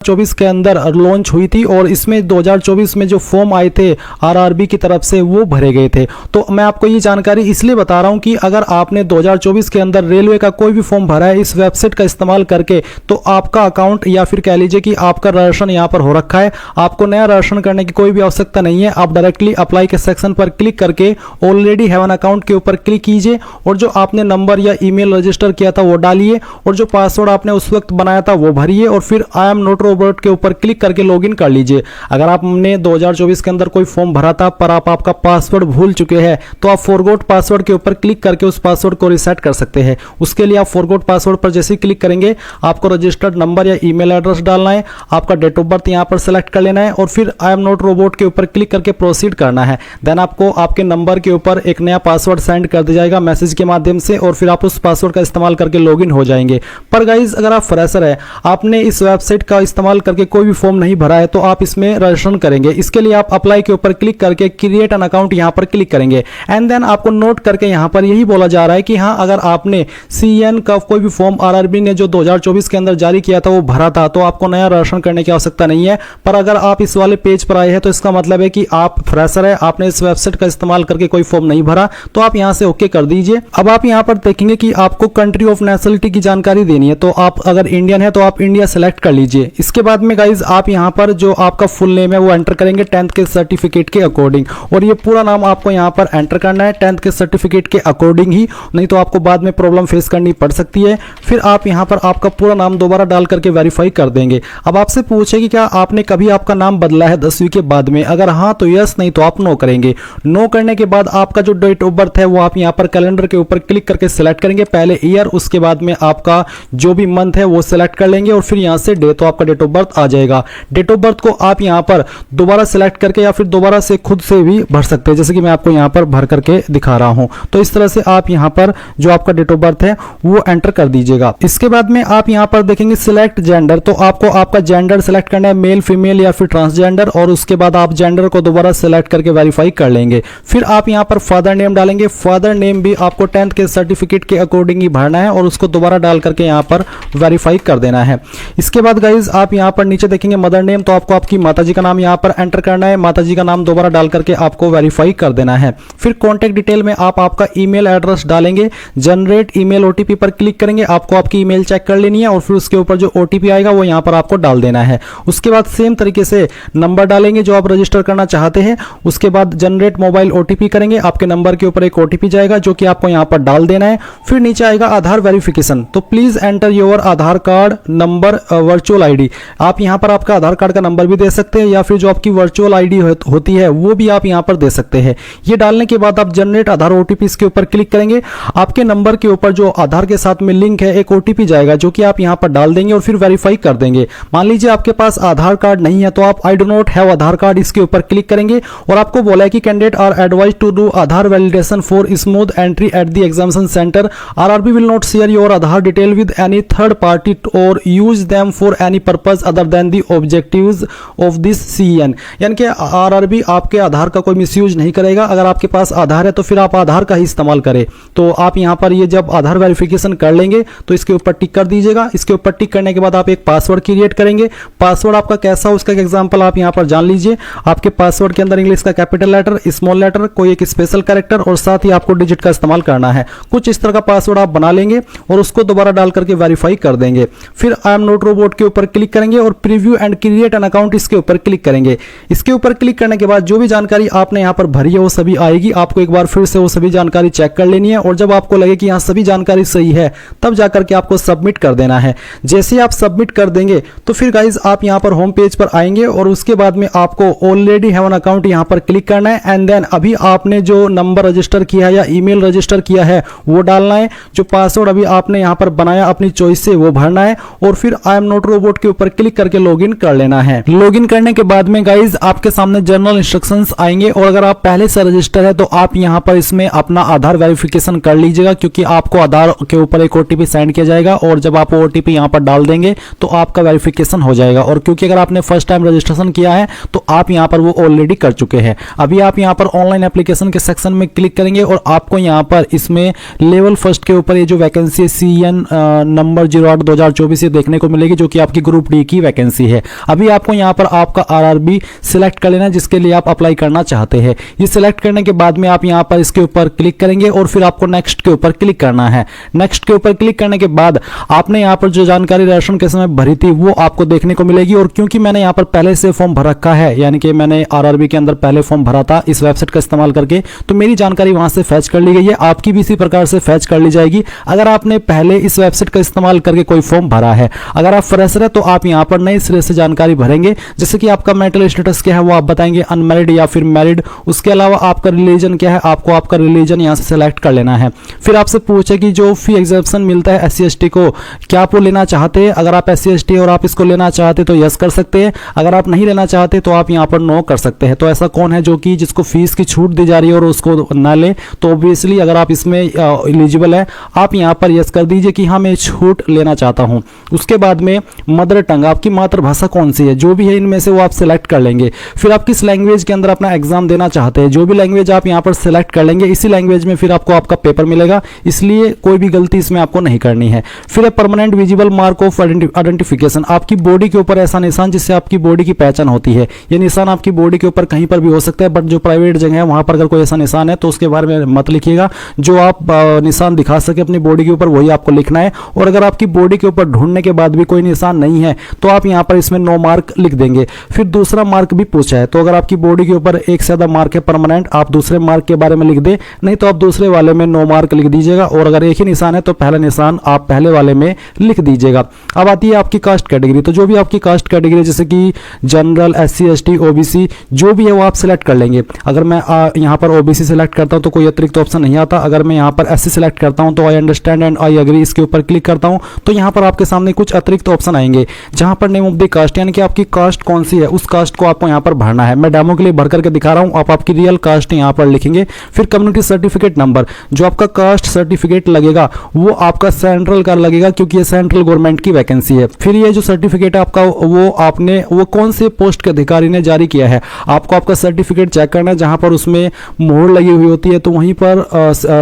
2024 के अंदर लॉन्च हुई थी और इसमें 2024 में जो फॉर्म आए थे आरआरबी की तरफ से वो भरे गए थे। तो मैं आपको ये जानकारी इसलिए बता रहा हूँ कि अगर आपने 2024 के अंदर रेलवे का कोई भी फॉर्म भरा है इस वेबसाइट का इस्तेमाल करके, तो आपका अकाउंट या फिर कह लीजिए कि आपका रजिस्ट्रेशन यहाँ पर हो रखा है, आपको नया रजिस्ट्रेशन करने की कोई भी आवश्यकता नहीं है। आप डायरेक्टली अप्लाई के सेक्शन पर क्लिक करके ऑलरेडी हैव एन अकाउंट के ऊपर क्लिक कीजिए और जो आपने नंबर या ईमेल रजिस्टर किया था वो डालिए और जो पासवर्ड आपने उस वक्त बनाया था वो भरिए और फिर आई एम नॉट रोबोट के ऊपर क्लिक करके लॉगिन कर लीजिए। अगर आपने 2024 के अंदर कोई फॉर्म भरा था पर आप आपका पासवर्ड भूल चुके हैं तो आप फॉरगॉट पासवर्ड के ऊपर क्लिक करके उस पासवर्ड को रीसेट कर सकते हैं। उसके लिए आप फॉरगॉट पासवर्ड पर जैसे ही क्लिक करेंगे आपको रजिस्टर्ड नंबर या ईमेल एड्रेस डालना है, आपका डेट ऑफ बर्थ यहां पर सेलेक्ट कर लेना है और फिर आई एम नॉट रोबोट के ऊपर क्लिक करके प्रोसीड करना है। देन आपको आपके नंबर के ऊपर एक नया पासवर्ड सेंड कर दिया जाएगा मैसेज के माध्यम से और फिर आप उस पासवर्ड का इस्तेमाल करके लॉगिन हो जाएंगे। पर गाइज अगर आप फ्रेशर है, आपने इस वेबसाइट का इस्तेमाल करके कोई भी फॉर्म नहीं भरा है तो आप इसमें रजिस्ट्रेशन करेंगे। इसके लिए आप अप्लाई के ऊपर क्लिक करके क्रिएट एन अकाउंट यहां पर क्लिक करेंगे एंड देन आपको नोट करके यहां पर यही बोला जा रहा है कि हाँ, अगर आपने सीएन का कोई भी फॉर्म आरआरबी ने जो 2024 के अंदर जारी किया था वो भरा था तो आपको नया रजिस्ट्रेशन करने की आवश्यकता नहीं है। पर अगर आप इस वाले पेज पर आए हैं तो इसका मतलब है कि आप फ्रेशर है, आपने इस वेबसाइट का इस्तेमाल करके कोई फॉर्म नहीं भरा, तो आप यहां से ओके कर दीजिए। अब आप यहां पर देखेंगे कि आपको कंट्री ऑफ नेशनलिटी की जानकारी देनी है, तो आप अगर इंडियन है तो आप इंडिया सेलेक्ट कर लीजिए। इसके बाद में गाइज आप यहां पर जो आपका फुल नेम है वो एंटर करेंगे 10th के सर्टिफिकेट के अकॉर्डिंग और ये पूरा नाम आपको यहां पर एंटर करना है 10th के सर्टिफिकेट के अकॉर्डिंग ही, नहीं तो आपको बाद में प्रॉब्लम फेस करनी पड़ सकती है। फिर आप यहां पर आपका पूरा नाम दोबारा डाल करके वेरीफाई कर देंगे। अब आपसे पूछे कि क्या आपने कभी आपका नाम बदला है 10वीं के बाद में, अगर हाँ तो यस, नहीं तो आप नो करेंगे। नो करने के बाद आपका जो डेट ऑफ बर्थ है वो आप यहां पर कैलेंडर के ऊपर क्लिक करके सिलेक्ट करेंगे, पहले ईयर, उसके बाद में आपका जो भी मंथ है वो सिलेक्ट कर लेंगे और फिर यहां से डे, तो आपका डेट ऑफ बर्थ आ जाएगा। डेट ऑफ बर्थ को आप यहां पर दोबारा सिलेक्ट करके या फिर दोबारा से खुद से भी भर सकते हैं, जैसे कि मैं आपको यहां पर भर करके दिखा रहा हूं। तो इस तरह से आप यहां पर जो आपका डेट ऑफ बर्थ है वो एंटर कर दीजिएगा। इसके बाद में आप यहां पर देखेंगे सिलेक्ट जेंडर, तो आपको आपका जेंडर सिलेक्ट करना है, मेल, फीमेल या फिर ट्रांसजेंडर, और उसके बाद आप जेंडर को दोबारा सिलेक्ट करके वेरीफाई कर लेंगे। फिर आप यहां पर फादर नेम डालेंगे, फादर नेम भी आपको 10th के सर्टिफिकेट के अकॉर्डिंग ही भरना है और उसको दोबारा डाल करके यहां पर वेरीफाई कर देना है। इसके बाद गाइज आप यहां पर नीचे देखेंगे मदर नेम, तो आपको आपकी माताजी का नाम यहां पर एंटर करना है, माताजी का नाम दोबारा डाल करके आपको वेरीफाई कर देना है। फिर कॉन्टैक्ट डिटेल में आप आपका ईमेल एड्रेस डालेंगे, जनरेट ईमेल ओटीपी पर क्लिक करेंगे, आपको आपकी ईमेल चेक कर लेनी है और फिर उसके ऊपर जो ओटीपी आएगा वो यहां पर आपको डाल देना है। उसके बाद सेम तरीके से नंबर डालेंगे जो आप रजिस्टर करना चाहते हैं, उसके बाद जनरेट मोबाइल ओटीपी करेंगे, आपके नंबर के ऊपर एक ओटीपी जाएगा जो कि आपको यहां पर डाल देना है। फिर नीचे आएगा आधार वेरिफिकेशन, तो please enter your Aadhaar card number virtual ID, आप यहां पर आपका आधार कार्ड का नंबर भी दे सकते हैं या फिर जो आपकी वर्चुअल आईडी होती है वो भी आप यहां पर दे सकते हैं। ये डालने के बाद आप जनरेट आधार ओटीपी के ऊपर क्लिक करेंगे, आपके नंबर के ऊपर जो आधार के साथ में लिंक है एक ओटीपी जाएगा जो कि आप यहां पर डाल देंगे और फिर वेरीफाई कर देंगे। मान लीजिए आपके पास आधार कार्ड नहीं है तो आप I do not have Aadhaar card इसके ऊपर क्लिक करेंगे और आपको बोला है कि candidate are advise to do Aadhaar validation for smooth entry at the examination centre, RRB will not share your Aadhaar detail with any third party और use them for any purpose other than the objectives of this CN, यानी कि RRB आपके आधार का कोई misuse नहीं करेगा। अगर आपके पास आधार है तो फिर आप आधार का ही इस्तेमाल करें। तो आप यहां पर ये जब आधार वेरिफिकेशन कर लेंगे तो इसके ऊपर टिक कर दीजिएगा। इसके ऊपर टिक करने के बाद आप एक पासवर्ड क्रिएट करेंगे, पासवर्ड आपका कैसा हो उसका एक एग्जांपल आप यहां पर जान लीजिए। आपके पासवर्ड के अंदर इंग्लिश का कैपिटल लेटर, स्मॉल लेटर, कोई एक स्पेशल कैरेक्टर और साथ ही आपको डिजिट का इस्तेमाल करना है। कुछ इस तरह का पासवर्ड आप बना लेंगे और उसको दोबारा डाल करके वेरीफाई कर देंगे। फिर आई एम नॉट रोबोट के ऊपर क्लिक करेंगे और preview and create an account इसके ऊपर क्लिक करेंगे। इसके ऊपर क्लिक करने के बाद जो भी जानकारी आपने यहां पर भरी है वो सभी आएगी, आपको एक बार फिर से वो सभी जानकारी चेक कर लेनी है और जब आपको लगे कि यहां सभी जानकारी सही है तब जाकर के आपको सबमिट कर देना है। जैसे आप सबमिट कर देंगे तो फिर गाइज आप यहां पर होम पेज पर आएंगे और उसके बाद में आपको ऑलरेडी हैव एन अकाउंट यहां पर क्लिक करना है एंड देन अभी आपने जो नंबर रजिस्टर किया है या ईमेल रजिस्टर किया है वो डालना है, जो पासवर्ड अभी आपने यहां पर बनाया अपनी चॉइस से वो भरना है और फिर आई एम नॉट रोबोट के ऊपर क्लिक करके लॉगिन कर लेना है। लॉगिन करने के बाद में गाइज आपके सामने जनरल इंस्ट्रक्शंस आएंगे और अगर आप पहले से रजिस्टर है तो आप यहां पर इसमें अपना आधार वेरिफिकेशन कर लीजिएगा क्योंकि आपको आधार के ऊपर एक ओटीपी सेंड किया जाएगा और जब आप ओटीपी यहां पर डाल देंगे तो आपका वेरिफिकेशन हो जाएगा। और क्योंकि अगर आपने फर्स्ट टाइम रजिस्ट्रेशन किया है तो आप यहां पर वो ऑलरेडी कर चुके हैं। अभी आप यहां पर ऑनलाइन एप्लीकेशन के सेक्शन में क्लिक करेंगे और आपको यहां पर इसमें लेवल फर्स्ट के ऊपर ये जो वैकेंसी सीएन नंबर 08/2024 देखने को मिलेगी जो कि आपकी ग्रुप ग्रुप डी की वैकेंसी है। अभी आपको यहाँ पर आपका आरआरबी सिलेक्ट कर लेना है जिसके लिए आप अप्लाई करना चाहते हैं। ये सिलेक्ट करने के बाद में आप यहाँ पर इसके ऊपर क्लिक करेंगे और फिर आपको नेक्स्ट के ऊपर क्लिक करना है। नेक्स्ट के ऊपर क्लिक करने के बाद आपने यहाँ पर जो जानकारी रजिस्ट्रेशन के समय भरी थी वो आपको देखने को मिलेगी। और क्योंकि मैंने यहाँ पर पहले से फॉर्म भर रखा है, यानी कि मैंने आरआरबी के अंदर पहले फॉर्म भरा था इस वेबसाइट का इस्तेमाल करके, तो मेरी जानकारी वहां से फैच कर ली गई है। आपकी भी इसी प्रकार से फैच कर ली जाएगी अगर आपने पहले इस वेबसाइट का इस्तेमाल करके कोई फॉर्म भरा है। अगर आप फ्रेशर है तो आप यहाँ पर नए सिरे से जानकारी भरेंगे, जैसे कि आपका मेंटल स्टेटस क्या है वो आप बताएंगे, अनमैरिड या फिर मैरिड। उसके अलावा आपका रिलीजन क्या है, आपको आपका रिलीजन यहाँ से सेलेक्ट कर लेना है। फिर आपसे पूछे कि जो फी एग्जेम्पशन मिलता है SC ST को, क्या आप वो लेना चाहते हैं। अगर आप SC ST और आप इसको लेना चाहते तो यस कर सकते हैं, अगर आप नहीं लेना चाहते तो आप यहाँ पर नो कर सकते हैं। तो ऐसा कौन है जो कि जिसको फीस की छूट दी जा रही है और उसको ना ले, तो ऑब्वियसली अगर आप इसमें एलिजिबल है आप यहाँ पर यस कर दीजिए कि हाँ मैं छूट लेना चाहता हूँ। उसके बाद में मदर टंग, आपकी मातृभाषा कौन सी है, जो भी है इनमें से वो आप सिलेक्ट कर लेंगे। फिर आप किस लैंग्वेज के अंदर अपना एग्जाम देना चाहते हैं, जो भी लैंग्वेज आप यहाँ पर सिलेक्ट कर लेंगे इसी लैंग्वेज में फिर आपको आपका पेपर मिलेगा, इसलिए कोई भी गलती इसमें आपको नहीं करनी है। फिर है permanent visible mark of identification, आपकी बॉडी के ऊपर ऐसा निशान जिससे आपकी बॉडी की पहचान होती है। ये निशान आपकी बॉडी के ऊपर कहीं पर भी हो सकता है, बट जो प्राइवेट जगह है वहां पर अगर कोई ऐसा निशान है तो उसके बारे में मत लिखिएगा। जो आप निशान दिखा सके अपनी बॉडी के ऊपर वही आपको लिखना है। और अगर आपकी बॉडी के ऊपर ढूंढने के बाद भी कोई निशान नहीं है तो आप यहाँ पर इसमें नो मार्क लिख देंगे। फिर दूसरा मार्क भी पूछा है, तो अगर आपकी बॉडी के ऊपर एक से ज्यादा मार्क है परमानेंट, आप दूसरे मार्क के बारे में लिख दे, नहीं तो आप दूसरे वाले में नो मार्क लिख दीजिएगा। और अगर एक ही निशान है तो पहला निशान आप पहले वाले में लिख दीजिएगा। अब आती है आपकी कास्ट कैटेगरी, तो जो भी आपकी कास्ट कैटेगरी जैसे कि जनरल, SC ST OBC जो भी है वो आप सिलेक्ट कर लेंगे। अगर मैं यहाँ पर OBC सिलेक्ट करता हूँ तो कोई अतिरिक्त ऑप्शन नहीं आता। अगर मैं यहाँ पर SC सिलेक्ट करता हूँ तो I understand and I agree इसके ऊपर क्लिक करता हूँ तो यहाँ पर आपके सामने कुछ अतिरिक्त ऑप्शन आएंगे जहाँ पर नेम ऑफ द कास्ट, यानी कि आपकी कास्ट कौन सी है उस कास्ट को आपको यहाँ पर भरना है। मैं डेमो के लिए भर करके दिखा रहा हूँ, आप आपकी रियल कास्ट यहाँ पर लिखेंगे। फिर कम्युनिटी सर्टिफिकेट नंबर, जो आपका कास्ट सर्टिफिकेट लगेगा वो आपका सेंट्रल का लगेगा क्योंकि ये सेंट्रल गवर्नमेंट की वैकेंसी है। फिर ये जो सर्टिफिकेट है आपका वो कौन से पोस्ट के अधिकारी ने जारी किया है, आपको आपका सर्टिफिकेट चेक करना है। जहां पर उसमें मोहर लगी हुई होती है तो वहीं पर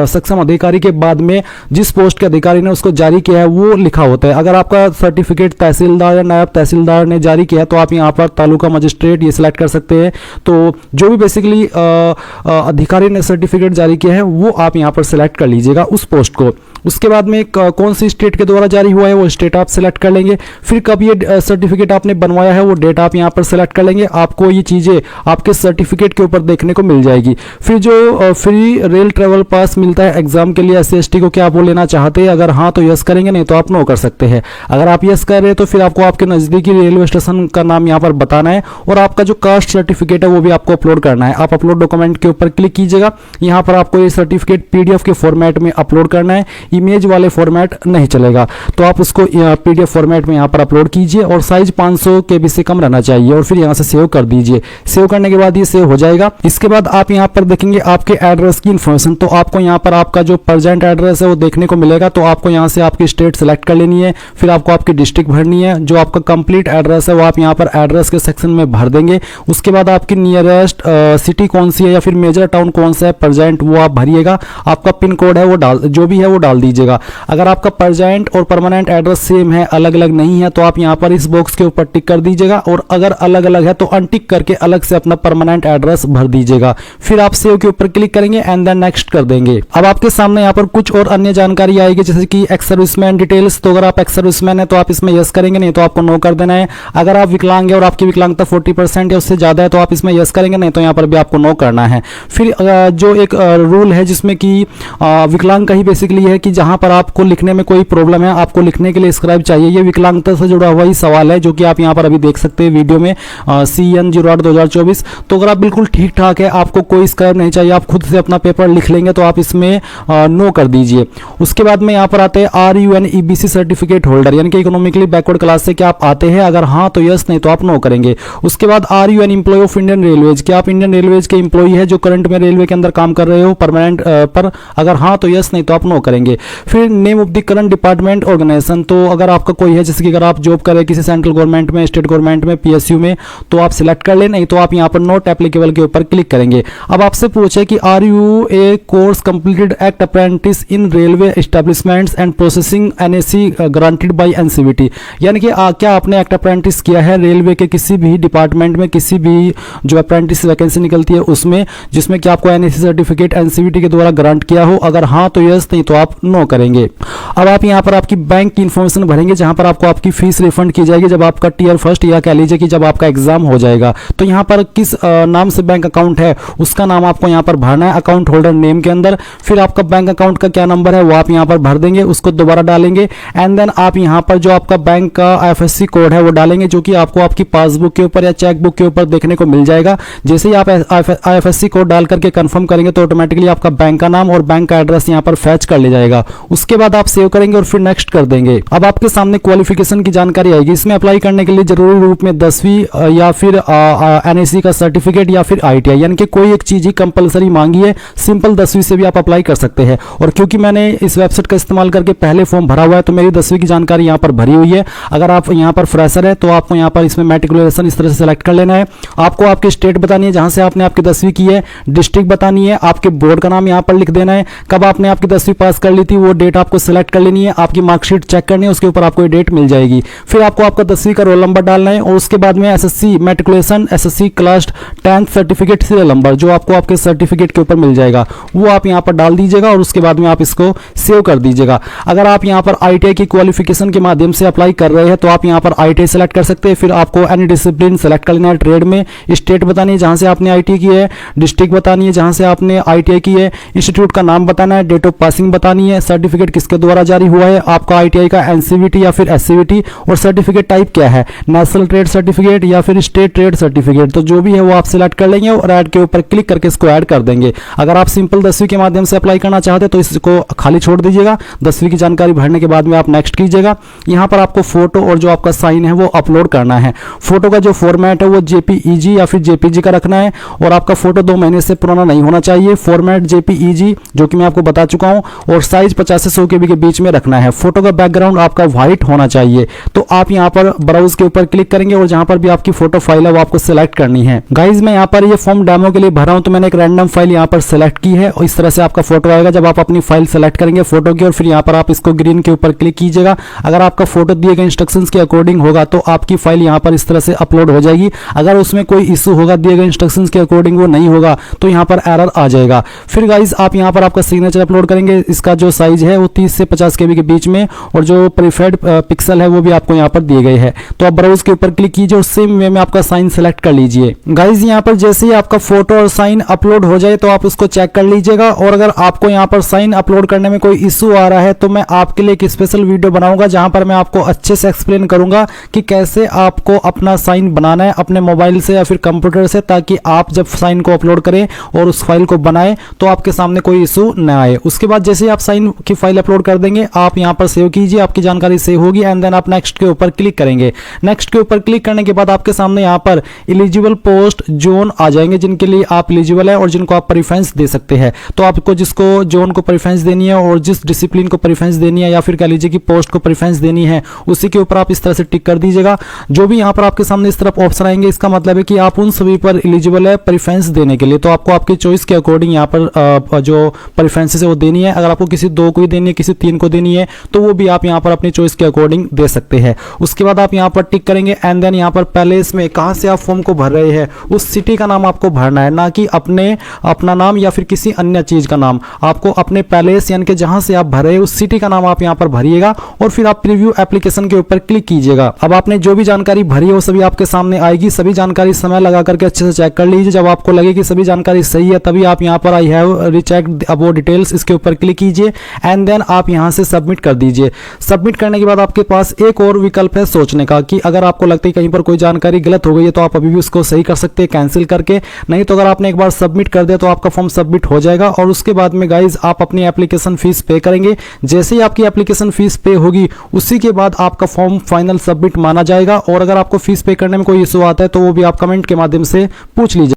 सक्षम अधिकारी के बाद में जिस पोस्ट के अधिकारी ने उसको जारी किया है वो लिखा होता है। अगर आपका सर्टिफिकेट तहसीलदार या नायब तहसीलदार ने जारी किया है तो आप यहाँ पर तालुका मजिस्ट्रेट ये सिलेक्ट कर सकते हैं। तो जो भी बेसिकली अधिकारी ने सर्टिफिकेट जारी किया है वो आप यहाँ पर सिलेक्ट कर लीजिएगा उस पोस्ट को। उसके बाद में कौन सी स्टेट के द्वारा जारी हुआ है वो स्टेट आप सिलेक्ट कर लेंगे। फिर कब ये सर्टिफिकेट आपने बनवाया है वो डेट आप यहाँ पर सिलेक्ट कर लेंगे। आपको ये चीजें आपके सर्टिफिकेट के ऊपर देखने को मिल जाएगी। फिर जो फ्री रेल ट्रेवल पास मिलता है एग्जाम के लिए SC ST को, क्या आप वो लेना चाहते हैं, अगर हाँ तो यस करेंगे, नहीं तो आप नो कर सकते हैं। अगर आप यस कर रहे हैं तो फिर आपको आपके नजदीकी रेलवे स्टेशन का नाम यहाँ पर बताना है और आपका जो कास्ट सर्टिफिकेट है वो भी आपको अपलोड करना है। आप अपलोड डॉक्यूमेंट के ऊपर क्लिक कीजिएगा। यहाँ पर आपको ये सर्टिफिकेट PDF के फॉर्मेट में अपलोड करना है, इमेज वाले फॉर्मेट नहीं चलेगा। तो आप उसको PDF फॉर्मेट में यहाँ पर अपलोड कीजिए और साइज 500 KB से कम रहना चाहिए और फिर यहाँ से सेव कर दीजिए। सेव करने के बाद ये सेव हो जाएगा। इसके बाद आप यहाँ पर देखेंगे आपके एड्रेस की इन्फॉर्मेशन, तो आपको यहाँ पर आपका जो प्रेजेंट एड्रेस है वो देखने को मिलेगा। तो आपको यहाँ से आपकी स्टेट सेलेक्ट कर लेनी है, फिर आपको आपकी डिस्ट्रिक्ट भरनी है। जो आपका कंप्लीट एड्रेस है वो आप यहाँ पर एड्रेस के सेक्शन में भर देंगे। उसके बाद आपकी नियरेस्ट सिटी कौन सी है या फिर मेजर टाउन कौन सा है प्रेजेंट वो आप भरिएगा। आपका पिन कोड है वो जो भी है वो डाल दीजिएगा। अगर आपका प्रेजेंट और परमानेंट एड्रेस सेम है, अलग अलग नहीं है, तो आप यहाँ पर इस बॉक्स के ऊपर टिक कर दीजिएगा और अगर अलग अलग है तो अनटिक करके अलग से अपना परमानेंट एड्रेस भर दीजिएगा। फिर आप सेव के ऊपर क्लिक करेंगे एंड देन नेक्स्ट कर देंगे। अब आपके सामने यहाँ पर कुछ और अन्य जानकारी आएगी जैसे कि एक्स सर्विसमैन डिटेल्स। तो अगर आप एक्स सर्विसमैन है तो आप इसमें यस करेंगे, नहीं तो आपको नो कर देना है। अगर आप विकलांग है और आपकी विकलांगता 40% या उससे ज्यादा है तो आप इसमें यस करेंगे, नहीं तो यहाँ पर भी आपको नो करना है। फिर जो एक रूल है जिसमें कि विकलांग का ही बेसिकली है कि जहां पर आपको लिखने में कोई प्रॉब्लम है, आपको लिखने के लिए स्क्राइब चाहिए। ये विकलांगता से जुड़ा हुआ ही सवाल है जो कि आप यहाँ पर अभी देख सकते हैं वीडियो में CN 08/2024। तो अगर आप बिल्कुल ठीक ठाक है, आपको कोई स्क्राइब नहीं चाहिए, आप खुद से अपना पेपर लिख लेंगे तो आप इसमें नो कर दीजिए। उसके बाद में यहाँ पर आते हैं RUN EBC सर्टिफिकेट होल्डर, यानी कि इकोनॉमिकली बैकवर्ड क्लास से क्या आप आते हैं, अगर हाँ तो यस, नहीं तो आप नो करेंगे। उसके बाद RUN employ of Indian railways, क्या आप इंडियन रेलवेज के एम्प्लॉय है जो करंट में रेलवे के अंदर काम कर रहे हो परमानेंट पर, अगर हाँ तो यस, नहीं तो आप नो करेंगे। फिर name of the current department organisation, तो अगर आपका कोई है जैसे कि अगर आप जॉब करें किसी सेंट्रल गवर्नमेंट में, स्टेट गवर्नमेंट में, PSU में, तो आप सिलेक्ट कर लें, नहीं तो आप यहाँ पर नॉट एप्लीकेबल के ऊपर क्लिक करेंगे। अब आपसे पूछे कि are you a course completed act apprentice in railway establishments and processing NAC granted by NCVT, यानी कि क्या आपने एक्ट अप्रेंटिस किया है रेलवे के किसी भी डिपार्टमेंट में, किसी भी जो अप्रेंटिस वैकेंसी निकलती है उसमें, जिसमें कि आपको एनएससी सर्टिफिकेट एनसीवीटी के द्वारा ग्रांट किया हो? अगर हाँ तो यस, नहीं तो आप नो करेंगे। अब आप यहाँ पर आपकी बैंक की इन्फॉर्मेशन भरेंगे जहां पर आपको आपकी फीस रिफंड की जाएगी जब आपका टियर फर्स्ट या कह लीजिए कि जब आपका एग्जाम हो जाएगा। तो यहाँ पर किस नाम से बैंक अकाउंट है उसका नाम आपको यहाँ पर भरना है अकाउंट होल्डर नेम के अंदर। फिर आपका बैंक अकाउंट का क्या नंबर है वो आप यहाँ पर भर देंगे, उसको दोबारा डालेंगे एंड देन आप यहाँ पर जो आपका बैंक का आईएफएससी कोड है वो डालेंगे, जो कि आपको आपकी पासबुक के ऊपर या चेकबुक के ऊपर देखने को मिल जाएगा। जैसे ही आप आईएफएससी कोड डाल करके कंफर्म करेंगे तो ऑटोमेटिकली आपका बैंक का नाम और बैंक का एड्रेस यहाँ पर फैच कर लिया जाएगा। उसके बाद आप सेव करेंगे और फिर नेक्स्ट कर देंगे। अब आपके सामने क्वालिफिकेशन की जानकारी आएगी। इसमें अप्लाई करने के लिए जरूरी रूप में 10वीं या फिर एनएससी का सर्टिफिकेट या फिर आईटीआई, यानी कि कोई एक चीज ही कंपलसरी मांगी है। सिंपल 10वीं से भी आप अप्लाई कर सकते हैं। और क्योंकि मैंने इस वेबसाइट का इस्तेमाल करके पहले फॉर्म भरा हुआ है तो मेरी 10वीं की जानकारी यहाँ पर भरी हुई है। अगर आप यहाँ पर फ्रेशर है तो आपको यहाँ पर इसमें मैट्रिकुलेशन इस तरह से सिलेक्ट कर लेना है। आपको आपकी स्टेट बतानी है जहां से आपने आपकी 10वीं की है, डिस्ट्रिक्ट बतानी है, आपके बोर्ड का नाम यहाँ पर लिख देना है, कब आपने आपकी 10वीं पास कर ली थी वो डेट आपको सिलेक्ट कर लेनी है, आपकी मार्कशीट चेक करनी है, उसके ऊपर आपको ये डेट मिल जाएगी। फिर आपको आपका 10वीं का रोल नंबर डालना है और उसके बाद में SSC matriculation SSC class 10th certificate serial number जो आपको आपके सर्टिफिकेट के ऊपर मिल जाएगा वो आप यहाँ पर डाल दीजिएगा और उसके बाद में आप इसको सेव कर दीजिएगा। अगर आप यहाँ पर आईटीआई की क्वालिफिकेशन के माध्यम से अप्लाई कर रहे हैं तो आप यहाँ पर आईटीआई सेलेक्ट कर सकते हैं। फिर आपको एनी डिसिप्लिन सेलेक्ट कर लेना है ट्रेड में, स्टेट बतानी है जहां से आपने आईटीआई की है, डिस्ट्रिक्ट बतानी है जहां से आपने आईटीआई की है, इंस्टीट्यूट का नाम बताना है, डेट ऑफ पासिंग बतानी है, सर्टिफिकेट किसके द्वारा जारी हुआ है, आपका आईटीआई का एनसीवीटी या फिर एससीवीटी, और सर्टिफिकेट टाइप क्या है, नेशनल ट्रेड सर्टिफिकेट या फिर स्टेट ट्रेड सर्टिफिकेट, तो जो भी है वो आप सिलेक्ट कर लेंगे और ऐड के ऊपर क्लिक करके इसको ऐड कर देंगे। अगर आप सिंपल 10वीं के माध्यम से अप्लाई करना चाहते हैं तो इसको खाली छोड़ दीजिएगा। 10वीं की जानकारी भरने के बाद में आप नेक्स्ट कीजिएगा। यहाँ पर आपको फोटो और जो आपका साइन है वो अपलोड करना है। फोटो का जो फॉर्मेट है वो जेपीईजी या फिर जेपीजी का रखना है और आपका फोटो 2 महीने से पुराना नहीं होना चाहिए। फॉर्मेट जेपीईजी जो कि मैं आपको बता चुका हूं, और साइज 50 से 100 KB के बीच में रखना है। फोटो का बैकग्राउंड आपका व्हाइट होना चाहिए। तो आप यहाँ पर ब्राउज के ऊपर क्लिक करेंगे और जहां पर भी आपकी फोटो फाइल है वो आपको सिलेक्ट करनी है। गाइज मैं यहाँ पर ये फॉर्म डेमो के लिए भरा हूं तो मैंने एक रैंडम फाइल यहाँ पर सिलेक्ट की है और इस तरह से आपका फोटो आएगा जब आप अपनी फाइल सेलेक्ट करेंगे फोटो की, और फिर यहाँ पर आप इसको ग्रीन के ऊपर क्लिक कीजिएगा। अगर आपका फोटो दिए गए इंस्ट्रक्शंस के अकॉर्डिंग होगा तो आपकी फाइल यहाँ पर इस तरह से अपलोड हो जाएगी। अगर उसमें कोई इशू होगा, दिए गए इंस्ट्रक्शंस के अकॉर्डिंग वो नहीं होगा तो यहाँ पर एरर आ जाएगा। फिर गाइज आप यहाँ पर आपका सिग्नेचर अपलोड करेंगे। इसका जो साइज है वो 30 से 50 KB के बीच में, और जो प्रीफर्ड पिक्सल है वो भी आपको यहाँ पर दिए गए हैं। तो आप ब्राउज के ऊपर क्लिक कीजिए और सेम वे में आपका साइन सेलेक्ट कर लीजिए। गाइज यहाँ पर जैसे ही आपका फोटो और साइन अपलोड हो जाए तो आप उसको चेक कर लीजिएगा। और अगर आपको यहाँ पर साइन अपलोड करने में कोई इशू आ रहा है तो मैं आपके लिए एक स्पेशल वीडियो बनाऊंगा जहां पर मैं आपको अच्छे से एक्सप्लेन करूंगा कि कैसे आपको अपना साइन बनाना है अपने मोबाइल से या फिर कंप्यूटर से, ताकि आप जब साइन को अपलोड करें और उस फाइल को बनाएं तो आपके सामने कोई इशू न आए। उसके बाद जैसे ही आप साइन की फाइल अपलोड कर देंगे आप यहां पर सेव कीजिए, आपकी जानकारी सेव होगी एंड देन आप नेक्स्ट के ऊपर क्लिक करेंगे। नेक्स्ट के ऊपर क्लिक करने के बाद आपके सामने यहां पर एलिजिबल पोस्ट जोन आ जाएंगे जिनके लिए आप एलिजिबल है और जिनको आप प्रेफरेंस दे सकते हैं। तो आपको जिसको जोन को प्रेफरेंस देनी है और जिस डिसिप्लिन को प्रेफरेंस देनी है या फिर कह लीजिए कि पोस्ट को प्रेफरेंस देनी है उसी के ऊपर आप इस तरह से टिक कर दीजिएगा। जो भी यहाँ पर आपके सामने इस तरफ ऑप्शन आएंगे इसका मतलब है कि आप उन सभी पर एलिजिबल है प्रेफरेंस देने के लिए। तो आपको आपकी चॉइस के अकॉर्डिंग यहाँ पर जो प्रेफरेंसेस है वो देनी है। अगर आपको किसी 2 को ही देनी है, किसी 3 को देनी है तो वो भी आप यहाँ पर अपनी चॉइस के अकॉर्डिंग दे सकते हैं। उसके बाद आप यहाँ पर टिक करेंगे एंड देन यहाँ पर पहले इसमें कहाँ से आप फॉर्म को भर रहे हैं उस सिटी का नाम आपको भरना है, ना कि अपना नाम या फिर किसी अन्य चीज का नाम। आपको अपने पैलेस यानी कि जहां से आप भरे उस सिटी का नाम आप यहाँ पर भरिएगा और फिर आप प्रीव्यू एप्लीकेशन के ऊपर क्लिक कीजिएगा। अब आपने जो भी जानकारी भरी है वो सभी आपके सामने आएगी। सभी जानकारी समय लगा करके अच्छे से चेक कर लीजिए। जब आपको लगे कि सभी जानकारी सही है तभी आप यहाँ पर आई हैव रीचेक्ड अबाउट डिटेल्स इसके ऊपर क्लिक कीजिए एंड देन आप यहाँ से सबमिट कर दीजिए। सबमिट करने के बाद आपके पास एक और विकल्प है सोचने का कि अगर आपको लगता है कहीं पर कोई जानकारी गलत हो गई है तो आप अभी भी उसको सही कर सकते हैं कैंसिल करके। नहीं तो अगर आपने एक बार सबमिट कर दिया तो आपका फॉर्म सबमिट हो जाएगा और उसके बाद में गाइज आप अपनी एप्लीकेशन फीस पे करेंगे। जैसे ही आपकी एप्लीकेशन फीस पे होगी उसी के बाद आपका फॉर्म फाइनल सबमिट माना जाएगा। और अगर आपको फीस पे करने में कोई इशू आता है तो वो भी आप कमेंट के माध्यम से पूछ लीजिए।